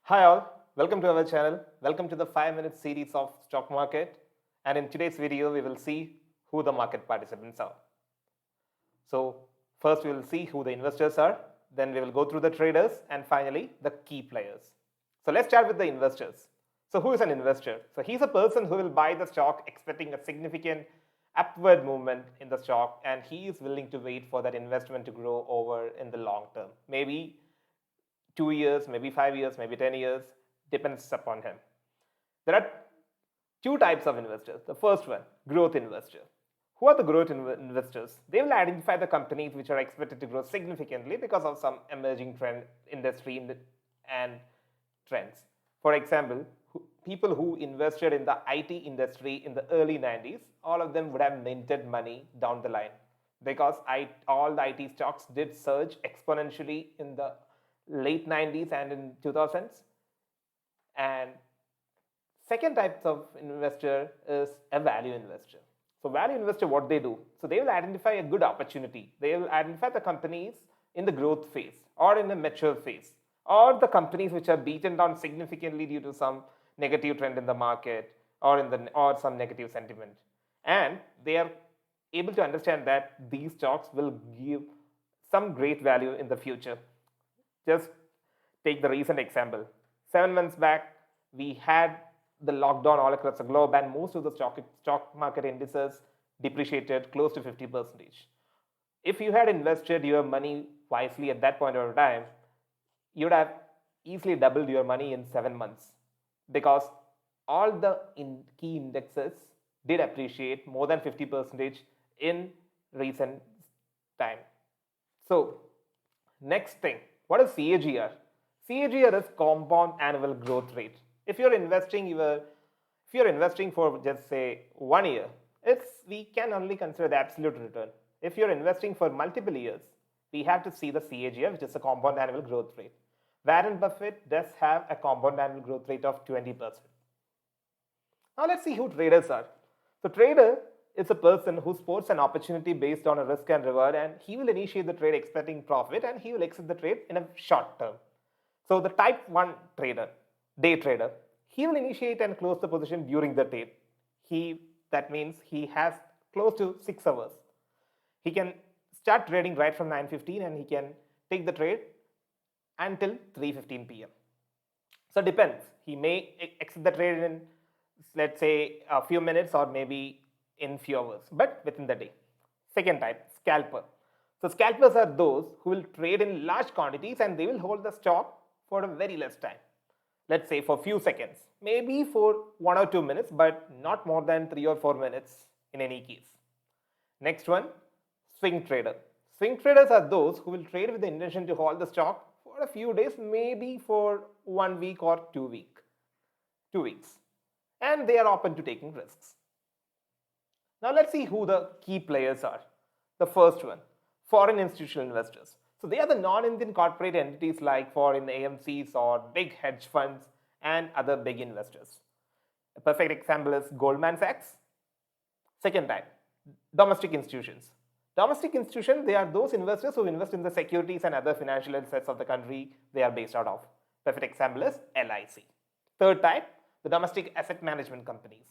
Hi all, welcome to our channel. Welcome to the 5-minute series of stock market. And in today's video, we will see who the market participants are. So first we will see who the investors are, then we will go through the traders, and finally the key players. So let's start with the investors. So who is an investor? So he's a person who will buy the stock expecting a significant upward movement in the stock, and he is willing to wait for that investment to grow over in the long term. Maybe 2 years, maybe 5 years, maybe 10 years, depends upon him. There are two types of investors. The first one, growth investor. Who are the growth investors? They will identify the companies which are expected to grow significantly because of some emerging trend, industry and trends. For example, people who invested in the IT industry in the early 90s, all of them would have minted money down the line because all the IT stocks did surge exponentially in the late 90s and in 2000s. And second type of investor is a value investor. So value investor, what they do? So they will identify a good opportunity. They will identify the companies in the growth phase or in the mature phase, or the companies which are beaten down significantly due to some negative trend in the market or some negative sentiment. And they are able to understand that these stocks will give some great value in the future. Just take the recent example. 7 months back, we had the lockdown all across the globe, and most of the stock market indices depreciated close to 50%. If you had invested your money wisely at that point of time, you would have easily doubled your money in 7 months because all the key indexes did appreciate more than 50% in recent time. So, next thing. What is CAGR? CAGR is compound annual growth rate. If you're investing for just say 1 year, we can only consider the absolute return. If you're investing for multiple years, we have to see the CAGR, which is the compound annual growth rate. Warren Buffett does have a compound annual growth rate of 20%. Now let's see who traders are. So trader is a person who spots an opportunity based on a risk and reward, and he will initiate the trade expecting profit, and he will exit the trade in a short term. So the type 1 trader, day trader, he will initiate and close the position during the trade. That means he has close to 6 hours. He can start trading right from 9:15 and he can take the trade until 3:15 p.m. So it depends. He may exit the trade in, let's say, a few minutes or maybe in few hours, but within the day. Second type, scalper. So scalpers are those who will trade in large quantities and they will hold the stock for a very less time. Let's say for few seconds, maybe for 1 or 2 minutes, but not more than 3 or 4 minutes in any case. Next one, swing trader. Swing traders are those who will trade with the intention to hold the stock for a few days, maybe for 1 week or 2 weeks. And they are open to taking risks. Now let's see who the key players are. The first one, foreign institutional investors. So they are the non-Indian corporate entities like foreign AMCs or big hedge funds and other big investors. A perfect example is Goldman Sachs. Second type, domestic institutions. Domestic institutions, they are those investors who invest in the securities and other financial assets of the country they are based out of. Perfect example is LIC. Third type, the domestic asset management companies.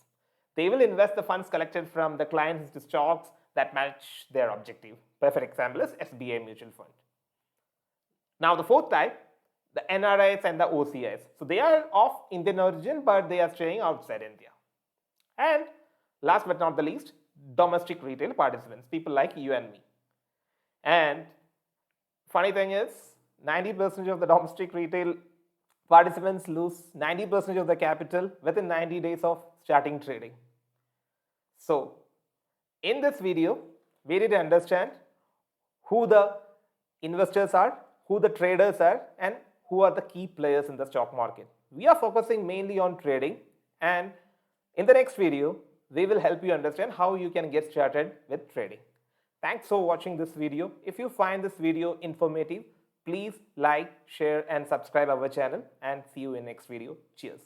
They will invest the funds collected from the clients into stocks that match their objective. Perfect example is SBI Mutual Fund. Now the fourth type, the NRIs and the OCIs. So they are of Indian origin, but they are staying outside India. And last but not the least, domestic retail participants, people like you and me. And funny thing is, 90% of the domestic retail participants lose 90% of the capital within 90 days of starting trading. So, in this video, we need to understand who the investors are, who the traders are, and who are the key players in the stock market. We are focusing mainly on trading, and in the next video, we will help you understand how you can get started with trading. Thanks for watching this video. If you find this video informative, please like, share, and subscribe our channel, and see you in next video. Cheers.